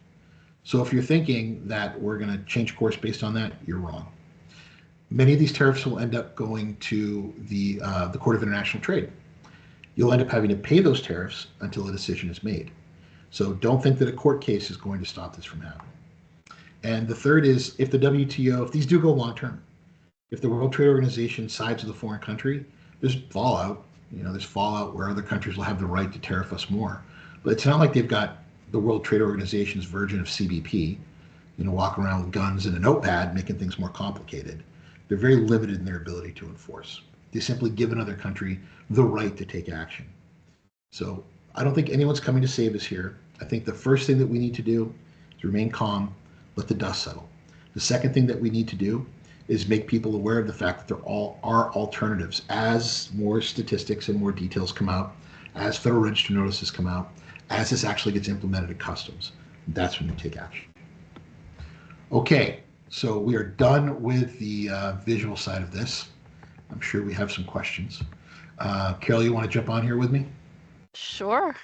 So if you're thinking that we're going to change course based on that, you're wrong. Many of these tariffs will end up going to the Court of International Trade. You'll end up having to pay those tariffs until a decision is made. So don't think that a court case is going to stop this from happening. And the third is if the WTO, if these do go long term, if the World Trade Organization sides with a foreign country, there's fallout. There's fallout where other countries will have the right to tariff us more. But it's not like they've got the World Trade Organization's version of CBP. walk around with guns and a notepad, making things more complicated. They're very limited in their ability to enforce. They simply give another country the right to take action. So I don't think anyone's coming to save us here. I think the first thing that we need to do is remain calm, let the dust settle. The second thing that we need to do is make people aware of the fact that there all are alternatives. As more statistics and more details come out, as federal register notices come out, as this actually gets implemented at customs, that's when we take action. Okay, so we are done with the visual side of this. I'm sure we have some questions. Carol, you want to jump on here with me? Sure.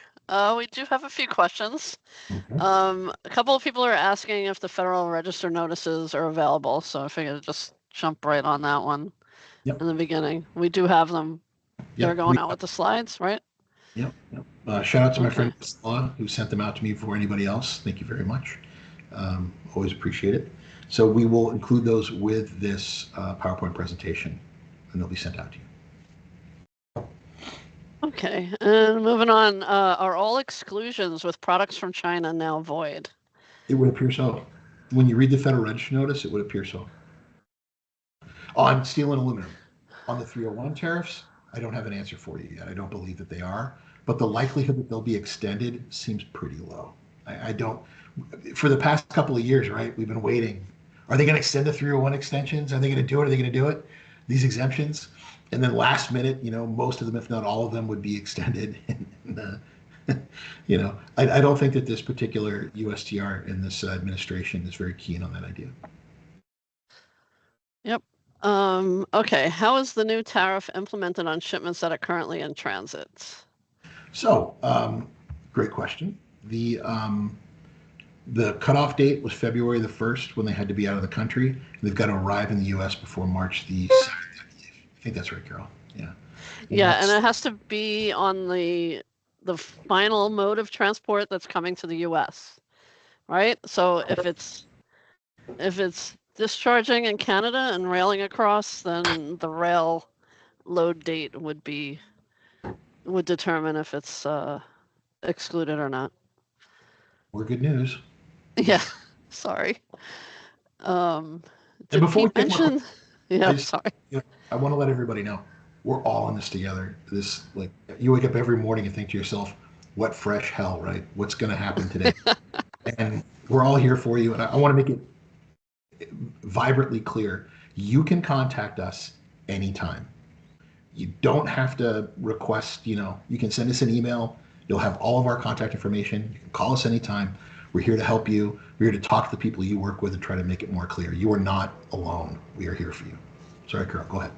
We do have a few questions. Okay. A couple of people are asking if the Federal Register notices are available, so I figured I'd just jump right on that one Yep. in the beginning. We do have them. They're Yep. going out with the slides, right? Yep. Shout out to my Okay. friend Stella, who sent them out to me before anybody else. Thank you very much. Always appreciate it. So we will include those with this PowerPoint presentation, and they'll be sent out to you. Okay, and moving on, are all exclusions with products from China now void? It would appear so. When you read the Federal Register notice, it would appear so. On steel and aluminum. On the 301 tariffs, I don't have an answer for you yet. I don't believe that they are, but the likelihood that they'll be extended seems pretty low. I don't, for the past couple of years, right? We've been waiting. Are they going to extend the 301 extensions? Are they going to do it? Are they going to do it? These exemptions? And then last minute, most of them, if not all of them, would be extended. I don't think that this particular USTR in this administration is very keen on that idea. Yep. Okay, how is the new tariff implemented on shipments that are currently in transit? So, great question. The cutoff date was February the 1st when they had to be out of the country. They've got to arrive in the U.S. before March the 2nd. I think that's right, Carol. Yeah. Yeah, and it has to be on the final mode of transport that's coming to the U.S., right? So if it's discharging in Canada and railing across, then the rail load date would determine if it's excluded or not. We're good news. Yeah, sorry. And Did before we Pete take more, mention? Yeah, sorry. I want to let everybody know we're all in this together. This, like, you wake up every morning and think to yourself, what fresh hell, right? What's going to happen today? And we're all here for you. And I want to make it vibrantly clear. You can contact us anytime. You don't have to request, you can send us an email. You'll have all of our contact information. You can call us anytime. We're here to help you. We're here to talk to the people you work with and try to make it more clear. You are not alone. We are here for you. Sorry, Carol, go ahead.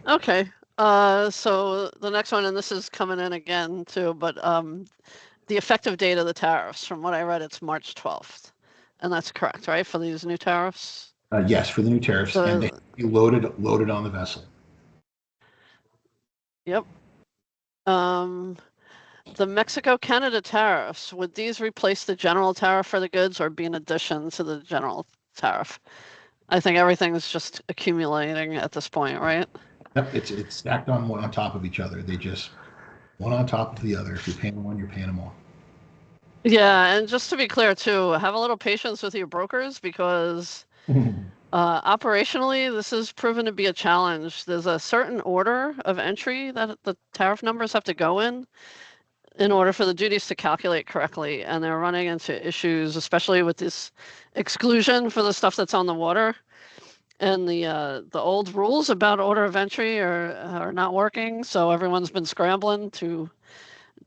Okay. So the next one, and this is coming in again too, but the effective date of the tariffs, from what I read, it's March 12th. And that's correct, right, for these new tariffs? Yes, for the new tariffs, So, and they be loaded on the vessel. yep. The Mexico-Canada tariffs, would these replace the general tariff for the goods or be in addition to the general tariff? I think everything's just accumulating at this point, right? Yep, it's stacked on one on top of each other. They just one on top of the other. If you're paying one, you're paying them all. Yeah, and just to be clear too, have a little patience with your brokers because operationally, this has proven to be a challenge. There's a certain order of entry that the tariff numbers have to go in order for the duties to calculate correctly, and they're running into issues, especially with this exclusion for the stuff that's on the water. And the old rules about order of entry are not working, so everyone's been scrambling to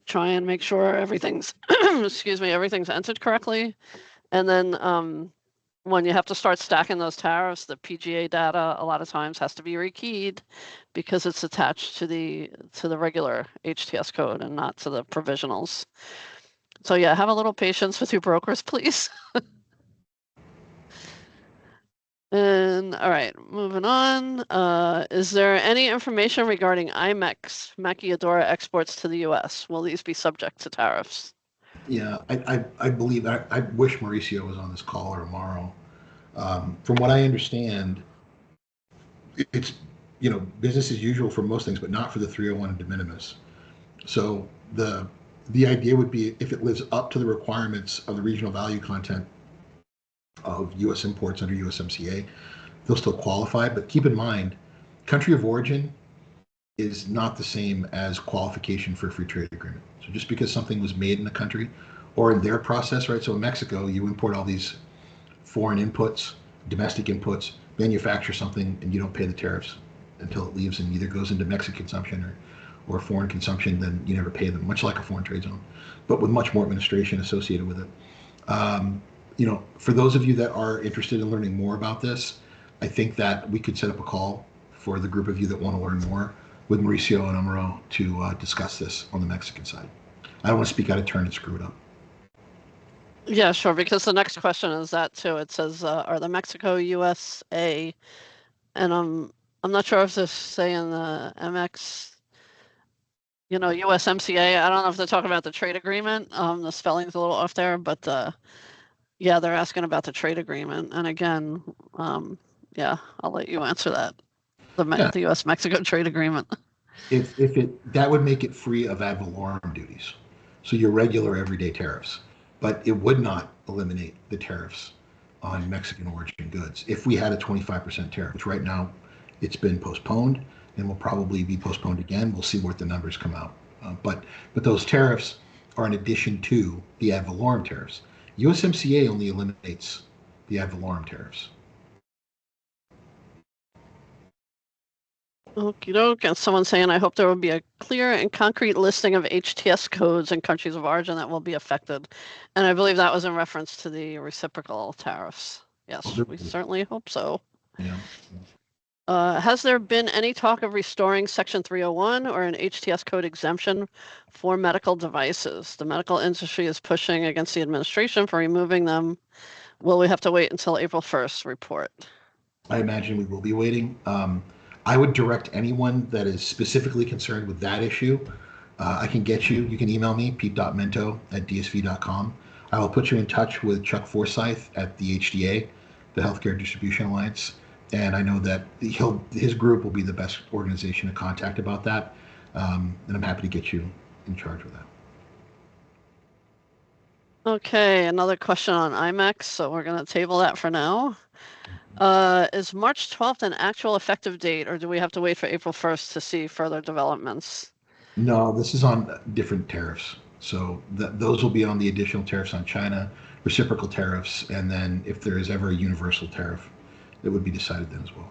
try and make sure everything's everything's entered correctly. And then when you have to start stacking those tariffs, the PGA data a lot of times has to be rekeyed because it's attached to the regular HTS code and not to the provisionals. So yeah, have a little patience with your brokers, please. And all right, moving on. Is there any information regarding IMEX maquiladora exports to the U.S.? Will these be subject to tariffs? Yeah, I believe I wish Mauricio was on this call tomorrow. From what I understand, it's business as usual for most things, but not for the 301 and de minimis. So the idea would be if it lives up to the requirements of the regional value content, of U.S. imports under USMCA, they'll still qualify. But keep in mind, country of origin is not the same as qualification for a free trade agreement. So just because something was made in the country or in their process, right? So in Mexico, you import all these foreign inputs, domestic inputs, manufacture something, and you don't pay the tariffs until it leaves and either goes into Mexican consumption or foreign consumption, then you never pay them, much like a foreign trade zone, but with much more administration associated with it. For those of you that are interested in learning more about this, I think that we could set up a call for the group of you that want to learn more with Mauricio and Amaro to discuss this on the Mexican side. I don't want to speak out of turn and screw it up. Yeah, sure. Because the next question is that too. It says, "Are the Mexico USA?" And I'm not sure if they're saying the MX, USMCA. I don't know if they're talking about the trade agreement. The spelling's a little off there, but yeah, they're asking about the trade agreement. And again, yeah, I'll let you answer that. Yeah, The U.S. Mexico trade agreement. if it that would make it free of ad valorem duties, so your regular everyday tariffs, but it would not eliminate the tariffs on Mexican origin goods if we had a 25% tariff, which right now it's been postponed and will probably be postponed again. We'll see what the numbers come out. But those tariffs are in addition to the ad valorem tariffs. USMCA only eliminates the ad valorem tariffs. Okie doke. And someone saying, I hope there will be a clear and concrete listing of HTS codes and countries of origin that will be affected. And I believe that was in reference to the reciprocal tariffs. Yes, we certainly hope so. Yeah. Has there been any talk of restoring Section 301 or an HTS code exemption for medical devices? The medical industry is pushing against the administration for removing them. Will we have to wait until April 1st report? I imagine we will be waiting. I would direct anyone that is specifically concerned with that issue. I can get you. You can email me, pete.mento@dsv.com. I will put you in touch with Chuck Forsyth at the HDA, the Healthcare Distribution Alliance, and I know that his group will be the best organization to contact about that. And I'm happy to get you in charge of that. Okay, another question on IMEX, so we're going to table that for now. Is March 12th an actual effective date, or do we have to wait for April 1st to see further developments? No, this is on different tariffs. So those will be on the additional tariffs on China, reciprocal tariffs, and then if there is ever a universal tariff, it would be decided then as well.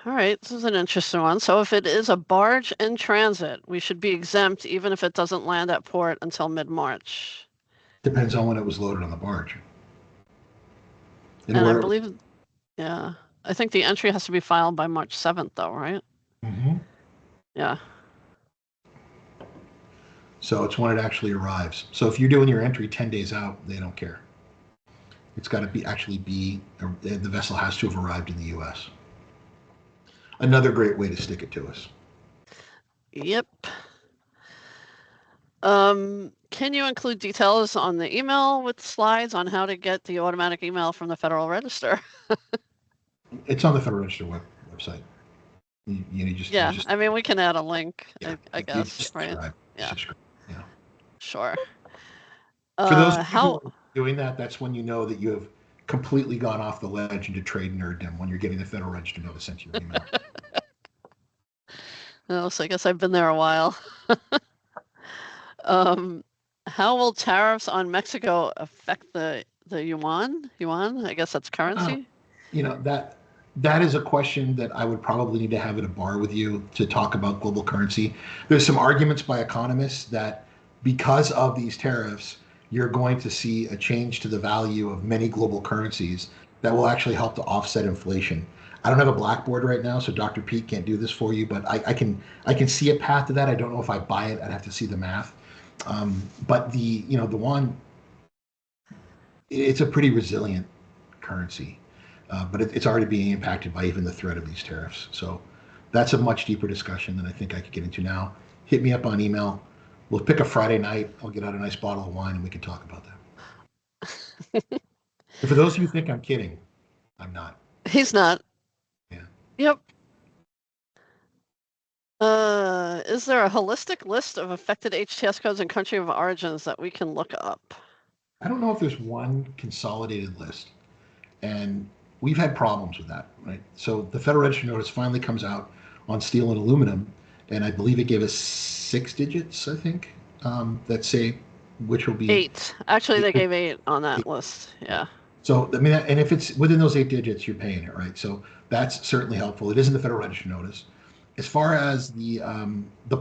All right, this is an interesting one. So if it is a barge in transit, we should be exempt even if it doesn't land at port until mid-March. Depends on when it was loaded on the barge. And I believe, yeah, I think the entry has to be filed by March 7th though, right? Mm-hmm. Yeah. So it's when it actually arrives. So if you're doing your entry 10 days out, they don't care. It's got to the vessel has to have arrived in the U.S. Another great way to stick it to us. Yep. Can you include details on the email with slides on how to get the automatic email from the Federal Register? It's on the Federal Register website. I mean, we can add a link, Yeah, I guess, right? subscribe. Yeah. Subscribe. Yeah. Sure. For those of you who are doing that, that's when you know that you have completely gone off the ledge into trade nerddom when you're getting the Federal Register notice sent to your email. Oh, so I guess I've been there a while. How will tariffs on Mexico affect the yuan? Yuan, I guess that's currency. That is a question that I would probably need to have at a bar with you to talk about global currency. There's some arguments by economists that because of these tariffs, you're going to see a change to the value of many global currencies that will actually help to offset inflation. I don't have a blackboard right now, so Dr. Pete can't do this for you, but I can see a path to that. I don't know if I buy it. I'd have to see the math. But the yuan, it's a pretty resilient currency, but it's already being impacted by even the threat of these tariffs. So that's a much deeper discussion than I think I could get into now. Hit me up on email. We'll pick a Friday night. I'll get out a nice bottle of wine and we can talk about that. And for those of you who think I'm kidding, I'm not. He's not. Yeah. Yep. Is there a holistic list of affected HTS codes and country of origins that we can look up? I don't know if there's one consolidated list, and we've had problems with that, right? So the Federal Register notice finally comes out on steel and aluminum, and I believe it gave us 6 digits, I think, that say which will be 8. Actually, they gave 8 on that list. Yeah. So, I mean, and if it's within those 8 digits, you're paying it, right? So that's certainly helpful. It is in the Federal Register notice. As far as the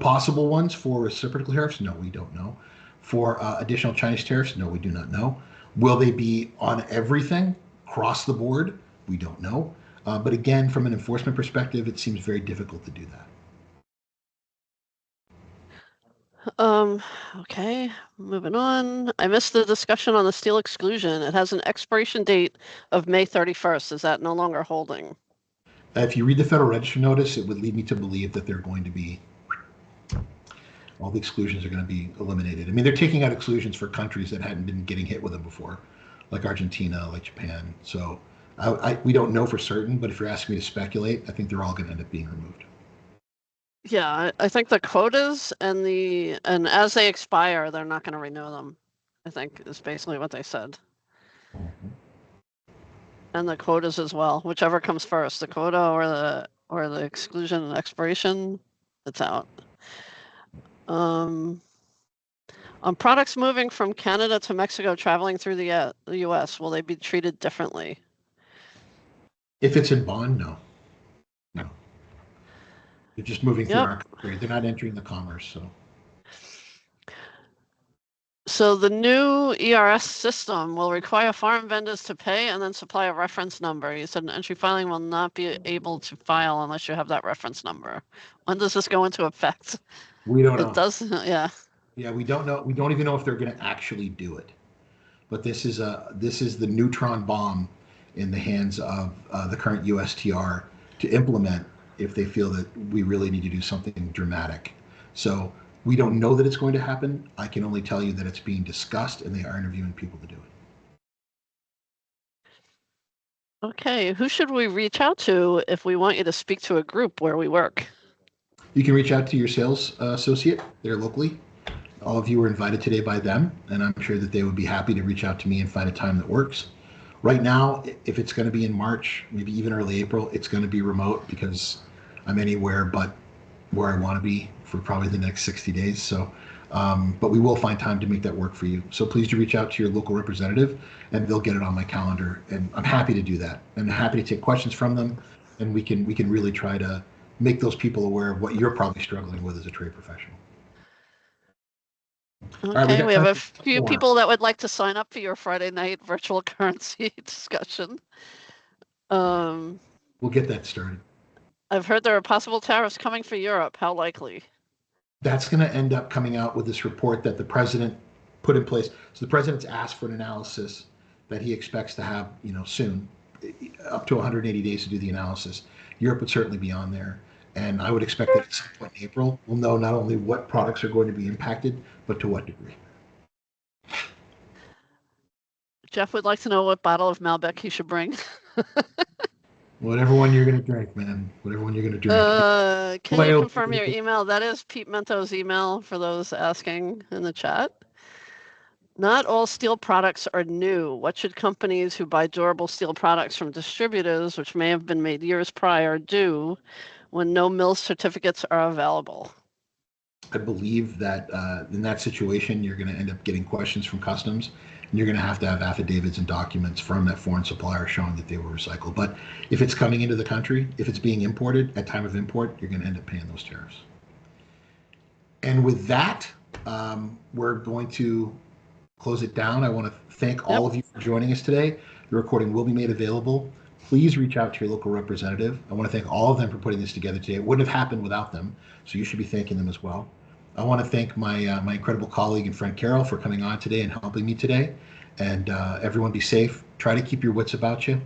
possible ones for reciprocal tariffs, no, we don't know. For additional Chinese tariffs, no, we do not know. Will they be on everything across the board? We don't know. But again, from an enforcement perspective, it seems very difficult to do that. Okay, moving on. I missed the discussion on the steel exclusion. It has an expiration date of May 31st. Is that no longer holding? If you read the Federal Register notice, it would lead me to believe that they're going to be all the exclusions are going to be eliminated. I mean, they're taking out exclusions for countries that hadn't been getting hit with them before, like Argentina, like Japan. So we don't know for certain, but if you're asking me to speculate, I think they're all going to end up being removed. Yeah, I think the quotas and as they expire, they're not going to renew them. I think is basically what they said. And the quotas as well, whichever comes first, the quota or the exclusion and expiration, it's out. On products moving from Canada to Mexico traveling through the U.S., will they be treated differently? If it's in bond, no. No. They're just moving through our country. They're not entering the commerce, so. So the new ERS system will require foreign vendors to pay and then supply a reference number. You said an entry filing will not be able to file unless you have that reference number. When does this go into effect? We don't know. It does, yeah. Yeah, we don't know. We don't even know if they're going to actually do it. But this is the neutron bomb in the hands of the current USTR to implement if they feel that we really need to do something dramatic. So we don't know that it's going to happen. I can only tell you that it's being discussed and they are interviewing people to do it. Okay, who should we reach out to if we want you to speak to a group where we work? You can reach out to your sales associate there locally. All of you were invited today by them, and I'm sure that they would be happy to reach out to me and find a time that works. Right now, if it's going to be in March, maybe even early April, it's going to be remote because I'm anywhere but where I want to be for probably the next 60 days. So, but we will find time to make that work for you. So please do reach out to your local representative and they'll get it on my calendar. And I'm happy to do that. I'm happy to take questions from them and we can really try to make those people aware of what you're probably struggling with as a trade professional. Okay, right, we have a few people that would like to sign up for your Friday night virtual currency discussion. We'll get that started. I've heard there are possible tariffs coming for Europe. How likely? That's going to end up coming out with this report that the president put in place. So the president's asked for an analysis that he expects to have, soon, up to 180 days to do the analysis. Europe would certainly be on there. And I would expect that at some point in April, we'll know not only what products are going to be impacted, but to what degree. Jeff would like to know what bottle of Malbec he should bring. Whatever one you're going to drink, man. Whatever one you're going to drink. Can you confirm your email? That is Pete Mento's email for those asking in the chat. Not all steel products are new. What should companies who buy durable steel products from distributors, which may have been made years prior, do when no mill certificates are available? I believe that in that situation, you're going to end up getting questions from customs, and you're going to have affidavits and documents from that foreign supplier showing that they were recycled. But if it's coming into the country, if it's being imported at time of import, you're going to end up paying those tariffs. And with that, we're going to close it down. I want to thank all of you for joining us today. The recording will be made available. Please reach out to your local representative. I want to thank all of them for putting this together today. It wouldn't have happened without them, so you should be thanking them as well. I want to thank my my incredible colleague and friend Carol for coming on today and helping me today. And everyone be safe. Try to keep your wits about you.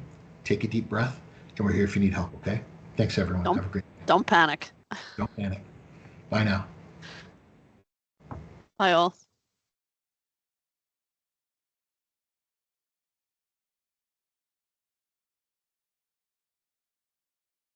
Take a deep breath, and we're here if you need help, okay? Thanks, everyone. Have a great day. Don't panic. Don't panic. Bye now. Bye, all.